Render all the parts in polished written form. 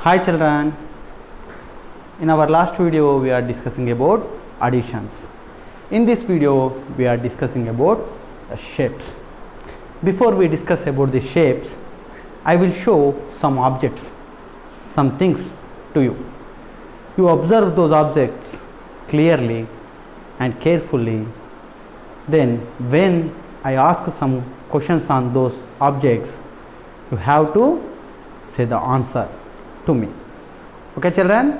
Hi children, in our last video we are discussing about additions. In this video we are discussing about the shapes. Before we discuss about the shapes, I will show some objects, some things to you. You observe those objects clearly and carefully. Then when I ask some questions on those objects, you have to say the answer to me. Okay children?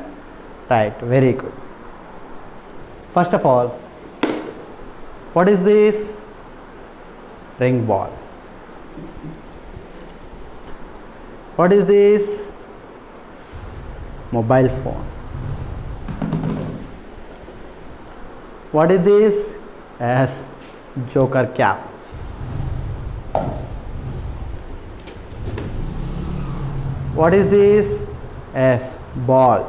Right, very good. First of all, what is this? Ring ball. What is this? Mobile phone. What is this? Yes, joker cap. What is this? Yes, ball.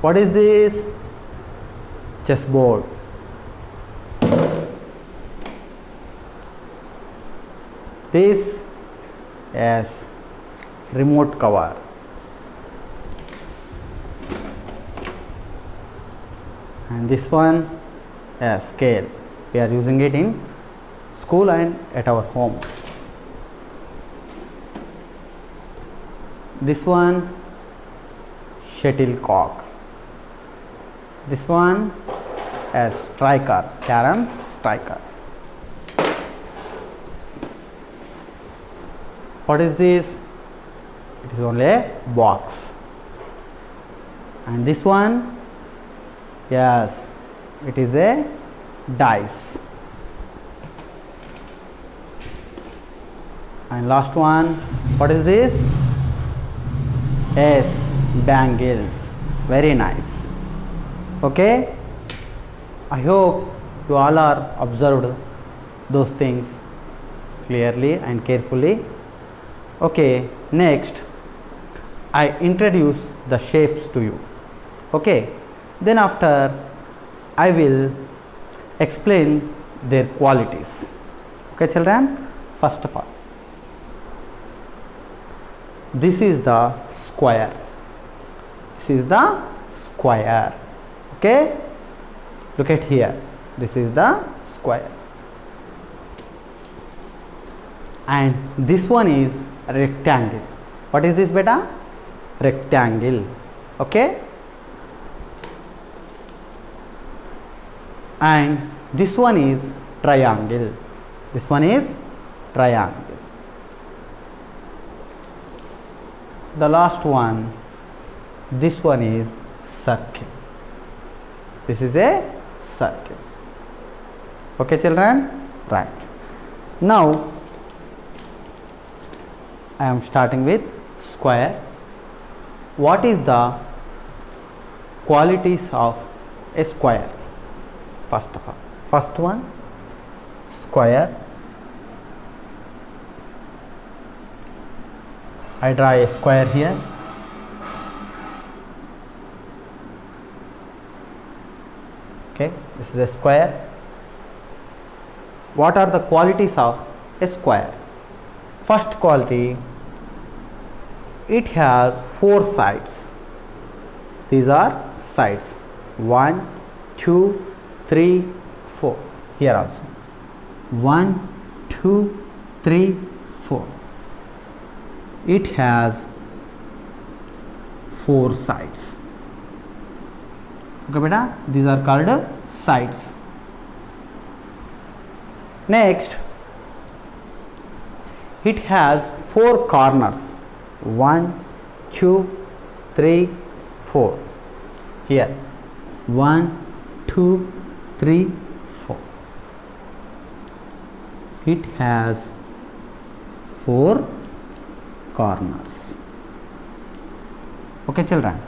What is this? Chessboard. This, yes, remote cover. And this one, yes, scale. We are using it in school and at our home. This one, shuttlecock. This one, as striker, carom striker. What is this? It is only a box. And this one, yes, it is a dice. And last one, what is this? Yes, bangles. Very nice. Okay, I hope you all are observed those things clearly and carefully. Okay, next I introduce the shapes to you. Okay, then after I will explain their qualities. Okay children, first of all, this is the square. This is the square. Okay, look at here. This is the square. And this one is rectangle. What is this beta? Rectangle. Okay. And this one is triangle. This one is triangle. The last one, this one is circle. This is a circle. Okay children? Right. Now I am starting with square. What is the qualities of a square? First of all, first one, square. I draw a square here. Okay, this is a square. What are the qualities of a square? First quality, it has four sides. These are sides. 1, 2, 3, 4. Here also. 1, 2, 3, 4. It has four sides. Okay beta, these are called sides. Next, it has four corners. 1, 2, 3, 4. Here 1, 2, 3, 4. It has four corners. Okay children,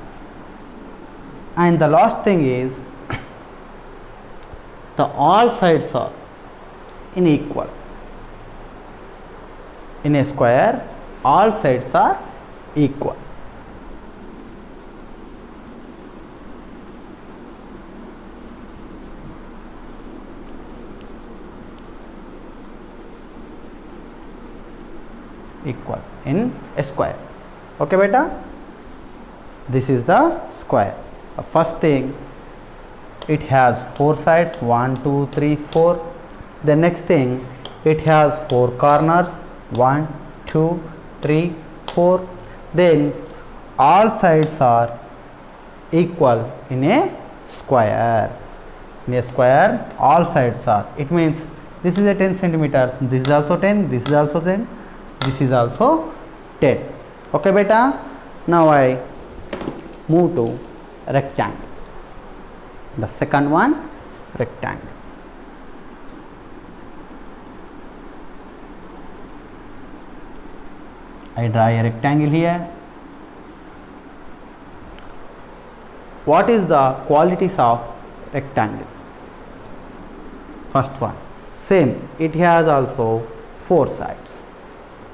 and the last thing is the all sides are unequal. In a square, all sides are equal. equal in a square. Okay beta, this is the square. The first thing, it has 4 sides, 1 2 3 4. The next thing, it has 4 corners, 1 2 3 4. Then all sides are equal in a square. In a square, all sides are, it means this is a 10 centimeters, this is also 10, this is also 10, this is also 10. Okay beta, now I move to rectangle. The second one, rectangle. I draw a rectangle here. What is the qualities of rectangle? First one, same, it has also 4 sides,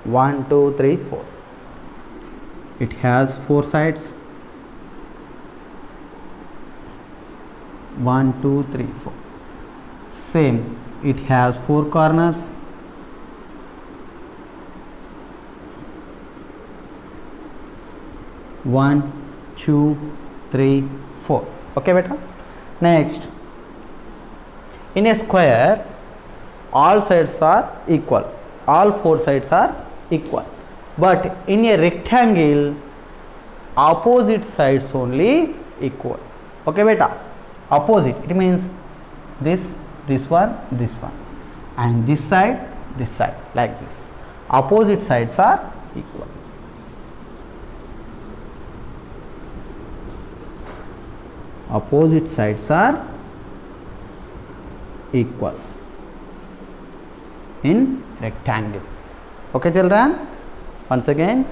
1 2 3 4. It has 4 sides, 1 2 3 4. Same, it has 4 corners, 1 2 3 4. Okay beta. Next, in a square, all sides are equal, all 4 sides are equal, but in a rectangle, opposite sides only equal. Okay beta, opposite, it means this one, and this side, like this. Opposite sides are equal. Opposite sides are equal in rectangle. Okay children, once again,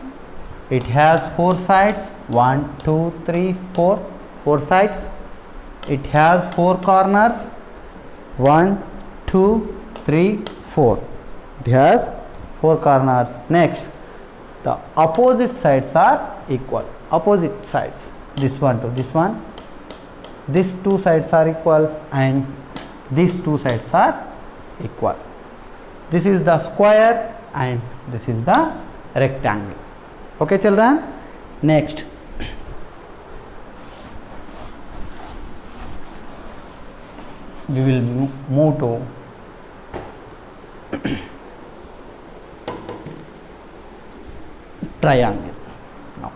it has 4 sides, 1 2 3 4, 4 sides. It has 4 corners, 1 2 3 4. It has 4 corners. Next, the opposite sides are equal. Opposite sides, this one to this one, these 2 sides are equal, and these 2 sides are equal. This is the square and this is the rectangle. Okay children, next, we will move to triangle. Now,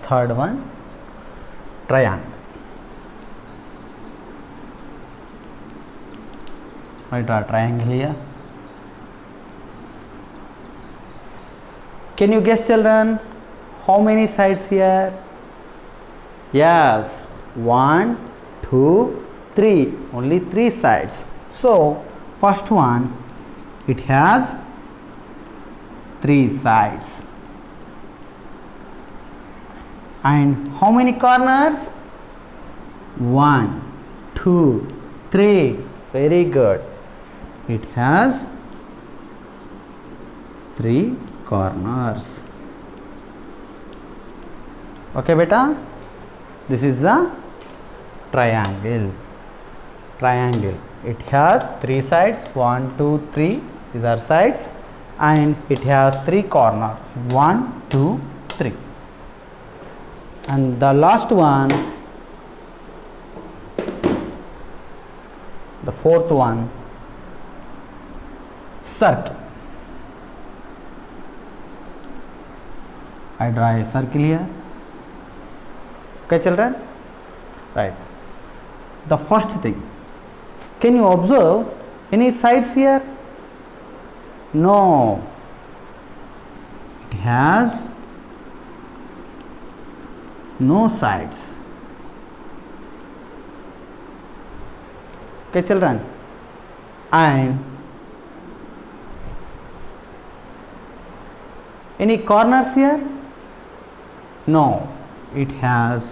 third one, triangle. I draw a triangle here. Can you guess children, how many sides here? Yes, 1 2 3, only 3 sides. So first one, it has 3 sides. And how many corners? 1 2 3. Very good. It has 3 corners. Okay beta, this is a triangle. It has 3 sides, 1 2 3, these are sides, and it has 3 corners, 1 2 3. And the last one, the fourth one, circle. I draw a circle here. Okay children, right. The first thing, can you observe any sides here? No, it has no sides. Okay children, and any corners here? No, it has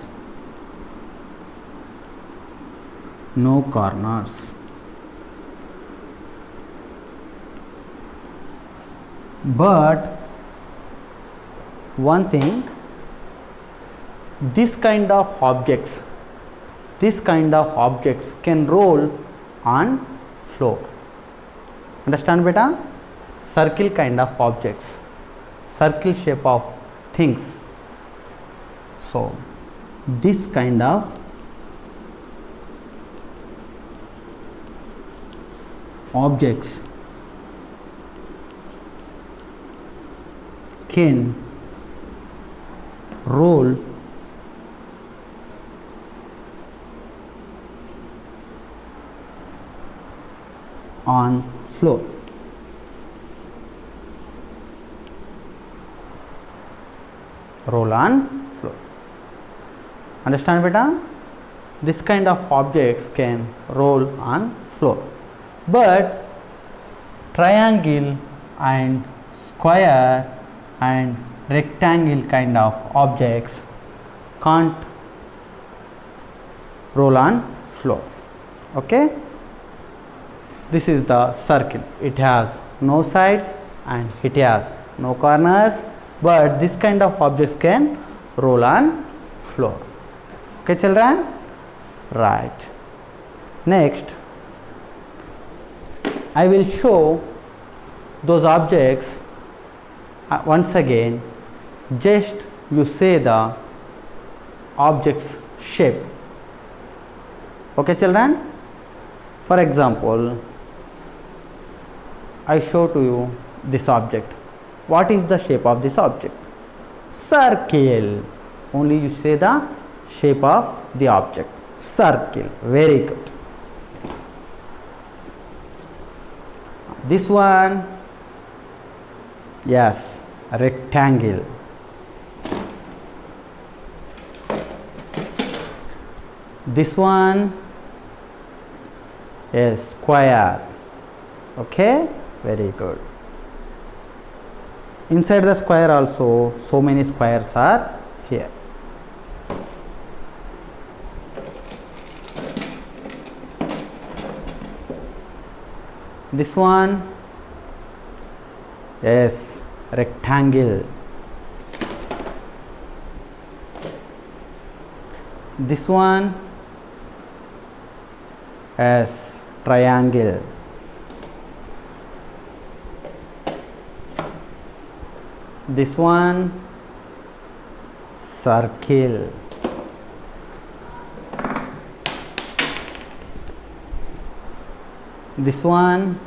no corners. But one thing, this kind of objects this kind of objects can roll on floor. Understand beta? Circle kind of objects, circle shape of things. So this kind of objects can roll on floor. Roll on floor. Understand beta? This kind of objects can roll on floor, but triangle and square and rectangle kind of objects can't roll on floor. Okay, this is the circle. It has no sides and it has no corners, but this kind of objects can roll on floor. Okay children, right. Next I will show those objects once again. Just you say the object's shape. Okay children, for example, I show to you this object. What is the shape of this object? Circle. Only you say the shape of the object. Circle. Very good. This one, yes, rectangle. This one is square. Okay, very good. Inside the square also so many squares are here. This one is rectangle. This one is triangle. This one circle. This one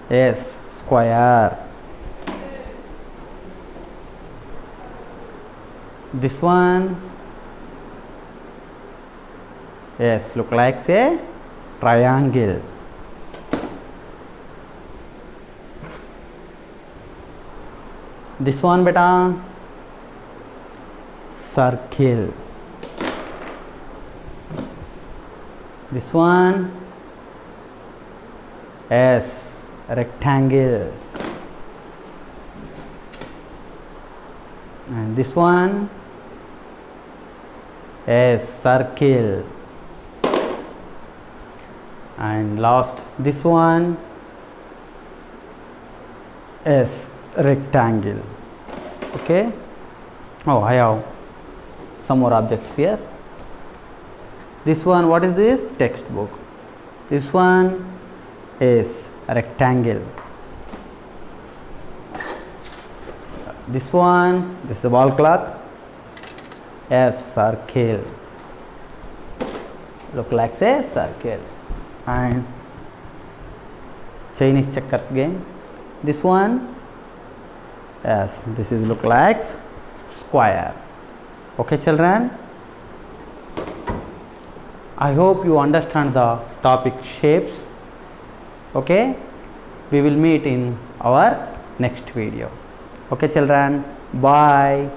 is square. This one is look like a triangle. This one beta circle. This one is rectangle, and this one is circle, and last this one is rectangle. Okay. Oh, I have some more objects here. This one, what is this? Textbook. This one is rectangle. This one, this is a wall clock. Yes, circle. Look like a circle. And Chinese checkers game. This one, yes, this is look like square. Okay children, I hope you understand the topic shapes. Okay, we will meet in our next video. Okay children, bye.